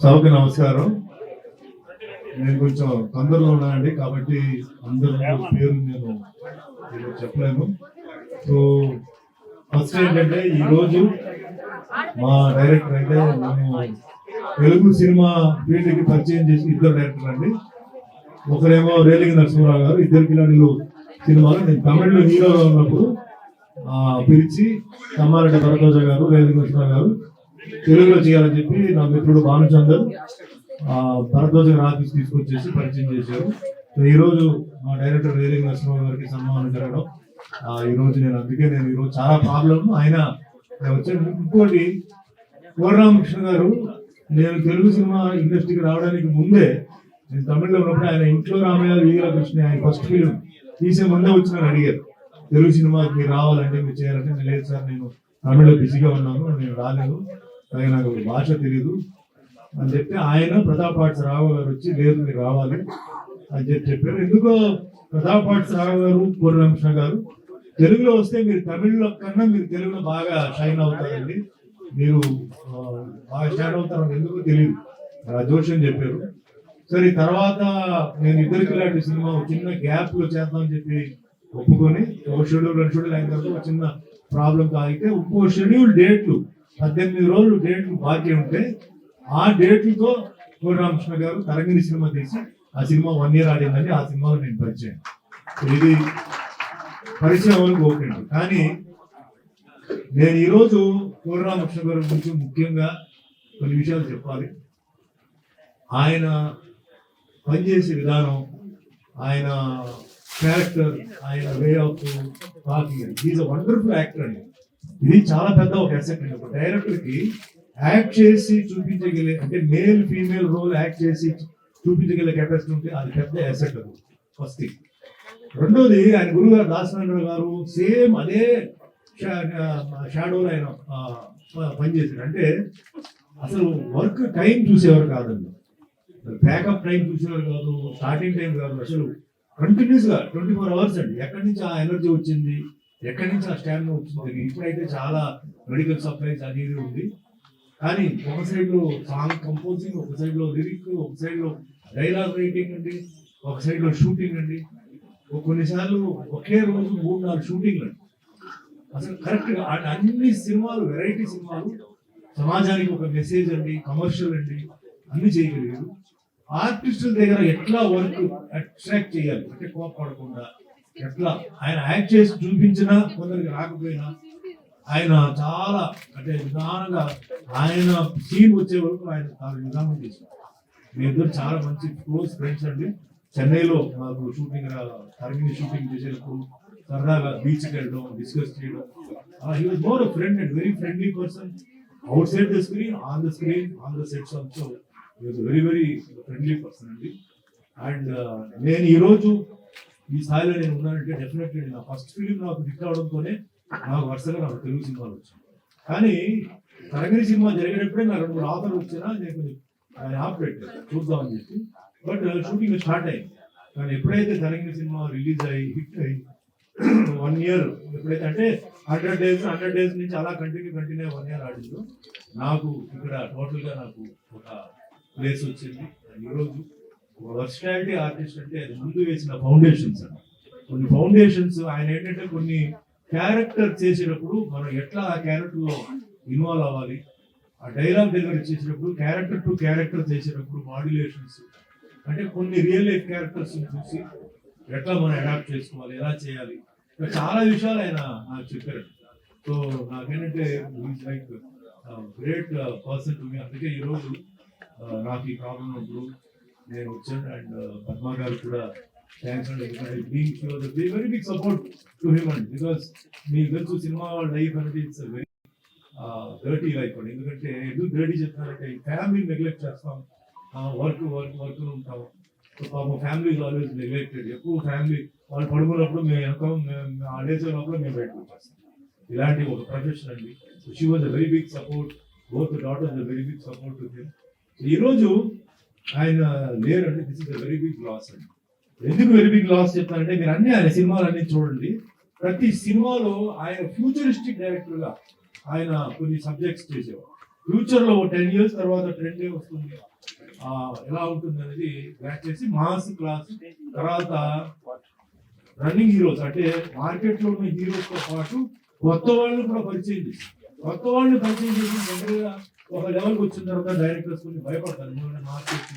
సభకి నమస్కారం. నేను కొంచెం తొందరలో ఉన్నానండి, కాబట్టి అందరూ పేరు నేను చెప్పలేను. సో ఫస్ట్ ఏంటంటే ఈరోజు మా డైరెక్టర్ అంటే నేను తెలుగు సినిమా ఫీల్డ్కి పరిచయం చేసి ఇద్దరు డైరెక్టర్ అండి. ఒకరేమో రేలింగి నరసింహరావు గారు, ఇద్దరు కిలాడీలు సినిమాలో నేను తమిళ్లో హీరోగా ఉన్నప్పుడు పిలిచి తమ్మారెడ్డి భరద్వాజ గారు, రేలింగి నరసింహరావు గారు తెలుగులో చేయాలని చెప్పి నా మిత్రుడు భానుచందర్ భరద్వాజ గారు ఆఫీస్ తీసుకొచ్చేసి పరిచయం చేశారు. సో ఈరోజు మా డైరెక్టర్ రేలింగి నరసింహరావు గారికి సన్మానం జరగడం ఈరోజు నేను ఈరోజు చాలా ప్రాబ్లం ఆయన వచ్చాను. ఇంకోటి కోరరామకృష్ణ గారు, నేను తెలుగు సినిమా ఇండస్ట్రీకి రావడానికి ముందే నేను తమిళ్లో ఉన్నప్పుడు ఆయన ఇంట్లో రామయ్య వీరకృష్ణ ఆయన ఫస్ట్ ఫిలిం తీసే ముందే వచ్చిన అడిగారు, తెలుగు సినిమాకి మీరు రావాలంటే మీరు చేయాలంటే. నేను లేదు సార్, నేను తమిళ్లో బిజీగా ఉన్నాను, నేను రాలేదు, అలాగే నాకు భాష తెలియదు అని చెప్తే ఆయన ప్రతాప్ పాట్స్ రావు గారు వచ్చి లేదు మీరు రావాలి అని చెప్పారు. ఎందుకో ప్రతాప్ పాట్స్ రావు గారు, కోరరామకృష్ణ గారు తెలుగులో వస్తే మీరు తమిళ్లో కన్నా మీరు తెలుగులో బాగా షైన్ అవుతారండి, మీరు బాగా షైన్ అవుతారని ఎందుకో తెలియదు జోషి అని చెప్పారు. సరే తర్వాత నేను ఇద్దరికి లాంటి సినిమా చిన్న గ్యాప్ లో చేద్దామని చెప్పి ఒప్పుకొని ఒక షెడ్యూల్ 2 షెడ్యూల్ అయిన తర్వాత ఒక చిన్న ప్రాబ్లం కాగితే ఇంకో షెడ్యూల్ డేట్లు 18 రోజులు డేట్లు బాకీ ఉంటే ఆ డేట్లతో కోరరామకృష్ణ గారు తరంగిణి సినిమా తీసి ఆ సినిమా 1 year ఆడిందని ఆ సినిమాలో నేను పరిచయం. ఇది పరిచయం వరకు ఓకే. కానీ నేను ఈరోజు కోరరామకృష్ణ గారి గురించి ముఖ్యంగా కొన్ని విషయాలు చెప్పాలి. ఆయన పనిచేసే విధానం, ఆయన క్యారెక్టర్, ఆయన way of talking, is a wonderful actor అండి. ఇది చాలా పెద్ద ఒక అసెట్ అండి. ఒక డైరెక్టర్ కి యాక్ట్ చేసి చూపించగలే, అంటే మేల్ ఫీమేల్ రోల్ యాక్ట్ చేసి చూపించగలే కెపాసిటీ ఉంటే అది పెద్ద అసెట్. అది ఫస్ట్ థింగ్. రెండోది ఆయన గురువు గారు దాసనారాయణ గారు సేమ్ అదే షాడోలో ఆయన పనిచేశారు. అంటే అసలు వర్క్ టైం చూసేవారు కాదండి, బ్యాకప్ టైం చూసేవారు కాదు, స్టార్టింగ్ టైం కాదు, అసలు కంటిన్యూస్ గా 24 hours అండి. ఎక్కడి నుంచి ఆ ఎనర్జీ వచ్చింది, ఎక్కడి నుంచి ఆ స్టామినా వచ్చింది. ఇప్పుడైతే చాలా మెడికల్ సప్లైస్ అది ఇది ఉంది, కానీ ఒక సైడ్ లో సాంగ్ కంపోజింగ్, ఒక సైడ్ లో లిరిక్, ఒక సైడ్ లో డైలాగ్ రైటింగ్ అండి, ఒక సైడ్ లో షూటింగ్ అండి. కొన్నిసార్లు ఒకే రోజు 3-4 షూటింగ్లు అండి. అసలు కరెక్ట్ గా అన్ని సినిమాలు, వెరైటీ సినిమాలు, సమాజానికి ఒక మెసేజ్ అండి, కమర్షియల్ అండి, అన్ని చేయగలిగారు. ఆర్టిస్టుల దగ్గర ఎట్లా వర్క్ అట్రాక్ట్ చేయాలి అంటే కోపడకుండా ఎట్లా ఆయన యాక్ట్ చేసి చూపించినా కొందరికి రాకపోయినా ఆయన చాలా అంటే నిదానంగా ఆయన సీన్ వచ్చే వరకు ఆయన చాలా నిదానం చేశారు. మీ ఇద్దరు చాలా మంచి క్లోజ్ ఫ్రెండ్స్ అండి. చెన్నైలో మాకు షూటింగ్ తరంగిణి షూటింగ్ చేసేటప్పుడు సరదాగా బీచ్కి వెళ్ళడం, డిస్కస్ చేయడం. He was more friend and very friendly person. Out side the screen, on the sets also very very friendly person అండి. అండ్ నేను ఈరోజు ఈ స్థాయిలో నేను ఉన్నానంటే డెఫినెట్లీ నా ఫస్ట్ ఫిలిం నాకు హిట్ అవడంతోనే నాకు వరుసగా నాకు తెలుగు సినిమాలు వచ్చాయి. కానీ తరంగిణి సినిమా జరిగేటప్పుడే నాకు 2-3 ఆఫర్లు వచ్చినా నేను కొంచెం ఆపరేట్ చూద్దామని చెప్పి, బట్ షూటింగ్ స్టార్ట్ అయింది. కానీ ఎప్పుడైతే తరంగిణి సినిమా రిలీజ్ అయ్యి హిట్ అయ్యి 1 year ఎప్పుడైతే అంటే 100 days నుంచి అలా కంటిన్యూ 1 year ఆడిందో నాకు ఇక్కడ టోటల్గా నాకు ఒక ప్లేస్ వచ్చింది. ఈరోజు వర్సిటాలిటీ ఆర్టిస్ట్ అంటే అది ముందు వేసిన ఫౌండేషన్స్ అండి. కొన్ని ఫౌండేషన్స్ ఆయన ఏంటంటే కొన్ని క్యారెక్టర్ చేసేటప్పుడు మనం ఎట్లా ఆ క్యారెక్టర్లో ఇన్వాల్వ్ అవ్వాలి, ఆ డైలాగ్ డెలివరీ చేసేటప్పుడు క్యారెక్టర్ టు క్యారెక్టర్ చేసేటప్పుడు మాడ్యులేషన్స్, అంటే కొన్ని రియల్ లైఫ్ క్యారెక్టర్స్ చూసి ఎట్లా మనం అడాప్ట్ చేసుకోవాలి, ఎలా చేయాలి, చాలా విషయాలు ఆయన నాకు చెప్పారు. సో నాకేంటంటే like great person to me. అందుకే ఈరోజు నాకు ఈ ప్రాబ్లం ఉన్నప్పుడు నేను వచ్చాను. అండ్ పద్మా గారు కూడా థ్యాంక్స్ అండి, very big support to him and because మీకు తెలుసు సినిమా లైఫ్ అనేది ఇట్స్ వెరీ డర్టీ లైఫ్ అండి. ఎందుకంటే ఎందుకు డర్టీ చెప్తున్నారంటే ఫ్యామిలీ నెగ్లెక్ట్ చేస్తాం, వర్క్ ఉంటాం. సో పాపం ఫ్యామిలీ ఇస్ ఆల్వేస్ నెగ్లెక్టెడ్. ఎక్కువ ఫ్యామిలీ వాళ్ళు పడుకున్నప్పుడు మేము వెనకాల ఆ డేస్ ఉన్నప్పుడు మేము బయటకు వచ్చేస్తాం. ఇలాంటి ఒక ప్రొఫెషన్ అండి. She was a very big support, both daughters a very big support to him. ఈరోజు ఆయన లేరండి, this is a very big loss అండి. ఎందుకు వెరీ బిగ్ లాస్ చెప్తానంటే మీరు ఆయన సినిమాలు అన్ని చూడండి, ప్రతి సినిమాలో ఆయన ఫ్యూచరిస్టిక్ డైరెక్టర్గా ఆయన కొన్ని సబ్జెక్ట్స్ చేసేవారు. ఫ్యూచర్ లో 10 years తర్వాత ట్రెండ్ వస్తుంది, ఎలా ఉంటుంది అనేది బ్యాక్ చేసి మాస్ క్లాస్ తర్వాత రన్నింగ్ హీరోస్ అంటే మార్కెట్ లో ఉన్న హీరోస్ తో పాటు కొత్త వాళ్ళని కూడా పరిచయం చేసి కొత్త వాళ్ళని పరిచయం చేసి దగ్గరగా ఒక లెవెల్కి వచ్చిన తర్వాత డైరెక్టర్స్ కొన్ని భయపడతారు, ఎందుకంటే మార్కెట్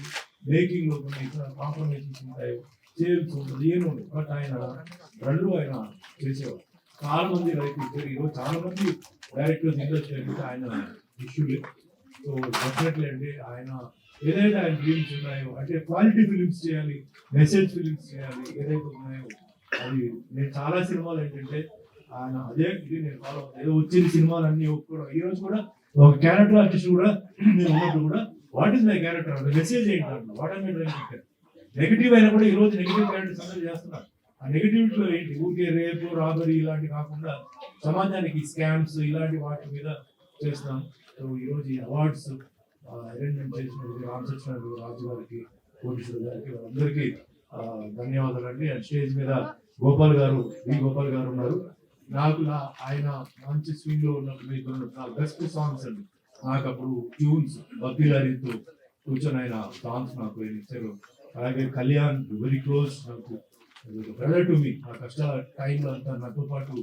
మేకింగ్ లో కొన్ని కాంప్రమైజెస్ ఉంటాయి, సేల్స్ ఉంటుంది, ఏమి ఉండదు. బట్ ఆయన రెండు ఆయన చేసేవారు. చాలా మంది రైతులు ఈరోజు చాలా మంది డైరెక్టర్స్ ఇండస్ట్రీ అంటే ఆయన ఇష్యూలే. సో డెఫినెట్లీ అండి ఆయన ఏదైతే ఆయన డ్రీమ్స్ ఉన్నాయో అంటే క్వాలిటీ ఫిలిమ్స్ చేయాలి, మెసేజ్ ఫిలిమ్స్ చేయాలి ఏదైతే ఉన్నాయో అది నేను చాలా సినిమాలు ఏంటంటే ఆయన అదే ఇది నేను ఫాలో ఏదో వచ్చిన సినిమాలు అన్ని ఒప్పుకోవడం. ఈ రోజు కూడా ఒక క్యారెక్టర్ ఆర్టిస్ట్ కూడా నేను ఉన్నప్పుడు కూడా what is my character message ఏంటి అంటున్నా, what are my driving negative అయినా కూడా ఈ రోజు నెగిటివ్ క్యారెక్టర్స్ అందరూ చేస్తున్నారు. ఆ నెగిటివిటీలో ఏంటి ఊరికే రేపు రాబరీ ఇలాంటి కాకుండా సమాజానికి స్కామ్స్ ఇలాంటి వాటి మీద చేస్తున్నాం. సో ఈ రోజు ఈ అవార్డ్స్ అరేంజ్మెంట్ చేసిన రామకృష్ణ రాజు గారికి, కోటేశ్వర గారికి అందరికీ ధన్యవాదాలు అండి. అండ్ స్టేజ్ మీద గోపాల్ గారు ఉన్నారు. నాకు ఆయన మంచి స్వింగ్ లో ఉన్నప్పుడు నా బెస్ట్ సాంగ్స్ అండి. నాకు అప్పుడు ట్యూన్స్ భక్తి లారీతో కూర్చొని ఆయన సాంగ్స్ నాకు ఇచ్చారు. అలాగే కళ్యాణ్ వెరీ క్లోజ్, నాకు బ్రదర్ టు మీ. ఆ కష్టాల టైంలో అంతా నాతో పాటు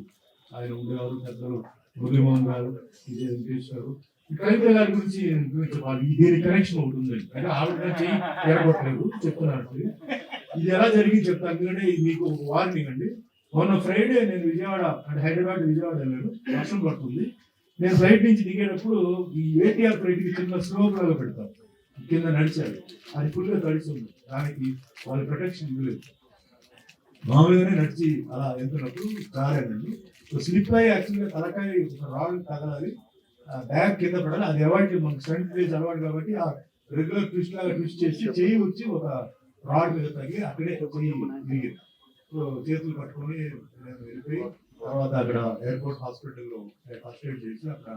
ఆయన ఉండేవారు. పెద్దలు మురళీమోహన్ గారు, విజయ వెంకటేష్ గారు. కవిత గారి గురించి దీని కనెక్షన్ ఒకటి ఉందండి. అంటే ఆవిడ చేయి ఎరగొట్టలేదు చెప్తున్నాను. ఇది ఎలా జరిగింది చెప్తాను, ఎందుకంటే ఇది మీకు వార్నింగ్ అండి. మొన్న ఫ్రైడే నేను విజయవాడ అంటే హైదరాబాద్ విజయవాడ వెళ్ళాను, వర్షం పడుతుంది. నేను ఫ్లైట్ నుంచి దిగేటప్పుడు ఈ ఏటీఆర్ ఫ్లైట్ కి చిన్న స్లోప్ లాగా పెడతాను, కింద నడిచారు, అది ఫుల్గా తడిస్తుంది. దానికి వాళ్ళ ప్రొటెక్షన్ ఇవ్వలేదు. మామూలుగానే నడిచి అలా వెళ్తున్నప్పుడు జారానండి. సో స్లిప్ అయ్యి యాక్చువల్గా తలకాయ రాడ్ తగలాలి, బ్యాగ్ కింద పడాలి. అది అవాయిడ్ మనకు ఫ్రంట్ పేజ్ అలవాటు కాబట్టి ఆ రెగ్యులర్ ట్విస్ట్ లాగా ట్విస్ట్ చేసి చెయ్యి వచ్చి ఒక రాడ్ మీద తగ్గి అక్కడే చెయ్యి విరిగింది. సో చేతులు పట్టుకొని నేను వెళ్ళిపోయి తర్వాత అక్కడ ఎయిర్పోర్ట్ హాస్పిటల్లో ఫస్ట్ ఎయిడ్ చేసి అక్కడ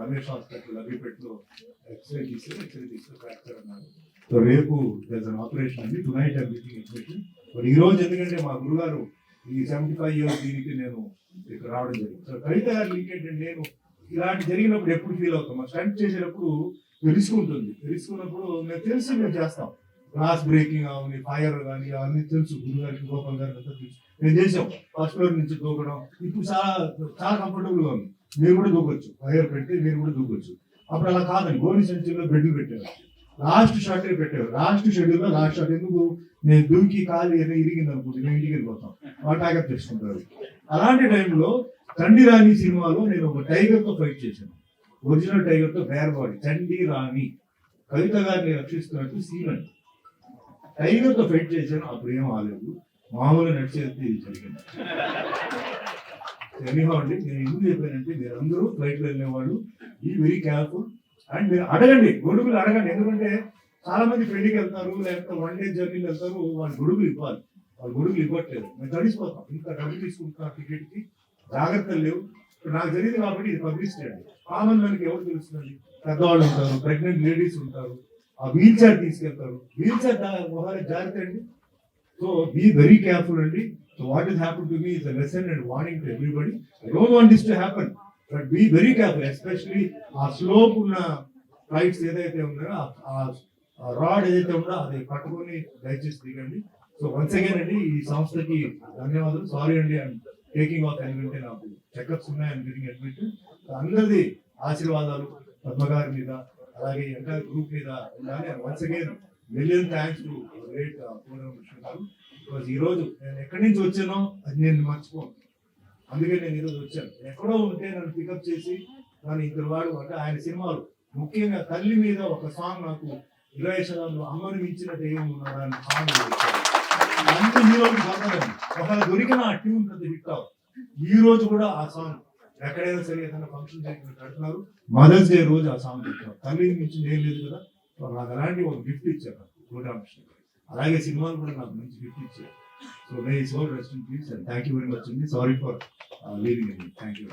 రమేష్ హాస్పిటల్ అగ్రిపేట్లో ఎక్స్రే తీస్తే ఫ్రాక్చర్ అన్నారు. సో రేపు ఆపరేషన్ అండి. Tonight everything expected. బట్ ఈ రోజు ఎందుకంటే మా గురుగారు ఈ 75 years దీనికి నేను ఇక్కడ రావడం జరిగింది. సో కవిత గారు లింక్ ఏంటంటే నేను ఇలాంటి జరిగినప్పుడు ఎప్పుడు ఫీల్ అవుతాం, మా స్టంట్ చేసేటప్పుడు రిస్క్ ఉంటుంది. రిస్క్ ఉన్నప్పుడు మేము తెలుసు మేము చేస్తాం, గ్లాస్ బ్రేకింగ్ అవన్నీ ఫైర్ కానీ అవన్నీ తెలుసు. గురుగారికి గోపాల్ గారికి అంతా తెలుసు. మేము చేసాం ఫస్ట్ ఫ్లోర్ నుంచి దూకడం. ఇప్పుడు చాలా చాలా కంఫర్టబుల్ గా ఉంది. మీరు కూడా దూకొచ్చు, ఫైర్ పెట్టి మీరు కూడా దూకొచ్చు. అప్పుడు అలా కాదండి, గోల్డ్ సెంచరీలో బెడ్లు పెట్టారు, లాస్ట్ షాట్ పెట్టారు. లాస్ట్ షెడ్యూల్ లో లాస్ట్ షాట్ ఎందుకు నేను దూకి కాలు ఇరిగింది అనుకుంటే మేము ఇంటికి వెళ్ళిపోతాం, వాళ్ళు ట్యాకప్ చేసుకుంటారు. అలాంటి టైంలో చండి రాణి సినిమాలో నేను ఒక టైగర్ తో ఫైట్ చేశాను, ఒరిజినల్ టైగర్ తో బేర్ బాడీ. చండి రాణి కవిత గారిని రక్షిస్తున్నట్టు సీన్ అండి. టైగర్ తో ఫైట్ చేశాను, అప్పుడు ఏం ఆలేదు, మామూలుగా నడిచేది ఇది జరిగింది. ఎనీహౌ అండి, నేను ఎందుకు చెప్పానంటే మీరు అందరూ ఫ్లైట్ లో వెళ్ళేవాళ్ళు ఈ వెరీ కేర్ఫుల్. అండ్ మీరు అడగండి, గొడుగులు అడగండి. ఎందుకంటే చాలా మంది పెళ్లికి వెళ్తారు, లేకపోతే 1 day జర్నీలు వెళ్తారు, వాళ్ళు గొడుగులు ఇవ్వాలి, వాళ్ళు గొడుగులు ఇవ్వట్లేదు. మేము తడిసిపోతాం, ఇంకా డబ్బు తీసుకుంటున్నాం టికెట్ కి, జాగ్రత్తలు లేవు. నాకు జరిగింది కాబట్టి ఇది పబ్లిసిటీ అండి. కామన్ మనకి ఎవరు తెలుస్తుంది, పెద్దవాళ్ళు ఉంటారు, ప్రెగ్నెంట్ లేడీస్ ఉంటారు, ఆ వీల్ చైర్ తీసుకెళ్తారు, వీల్ చైర్ ఒకవేళ జాగ్రత్త అండి. సో బీ వెరీ కేర్ఫుల్ అండి. So what is happen to me is a lesson and warning to everybody. I don't want this to happen, but be very careful. Especially ఆ slope ఉన్న flights ఏదైతే ఉన్నాయో ఆ rod ఏదైతే ఉందో అది పట్టుకొని దయచేసి దిగండి. సో వన్స్ అగైన్ అండి ఈ సంస్థకి ధన్యవాదాలు. సారీ అండి ఐఎమ్ టేకింగ్ ఆఫ్, ఎందుకంటే నాకు చెకప్స్ ఉన్నాయి, ఐఎమ్ గెటింగ్ అడ్మిట్. అందరిది ఆశీర్వాదాలు పద్మ గారి మీద అలాగే ఎంటైర్ గ్రూప్ మీద ఉండాలి. Once again million thanks to great పూర్ణం కృష్ణ గారు. బికాజ్ ఈ రోజు నేను ఎక్కడి నుంచి వచ్చానో అది నేను మర్చిపోను, అందుకే నేను ఈరోజు వచ్చాను. ఎక్కడో ఉంటే నన్ను పికప్ చేసి కానీ ఇద్దరు వాడు అంటే ఆయన సినిమాలు ముఖ్యంగా తల్లి మీద ఒక సాంగ్ నాకు 20 శాతంలో అమ్మని మించిన దైవం ఉన్నాడు అనే సాంగ్ అన్ని హీరోలు దొరకదండి, ఒకవేళ దొరికిన ఆ ట్యూన్ పెద్ద హిట్ అవ్వదు. ఈ రోజు కూడా ఆ సాంగ్ ఎక్కడైనా సరే ఏదైనా ఫంక్షన్ జరిగిన పెడుతున్నారు, మదర్స్ డే రోజు ఆ సాంగ్ పెట్టారు. తల్లిని మించి నేను లేదు కదా, నాకు అలాంటి ఒక గిఫ్ట్ ఇచ్చారు ప్రోగ్రామ్స్. అలాగే సినిమాలు కూడా నాకు మంచి గిఫ్ట్ ఇచ్చారు. So may soul rest in peace and thank you very much అండి. Sorry for leaving. Thank you.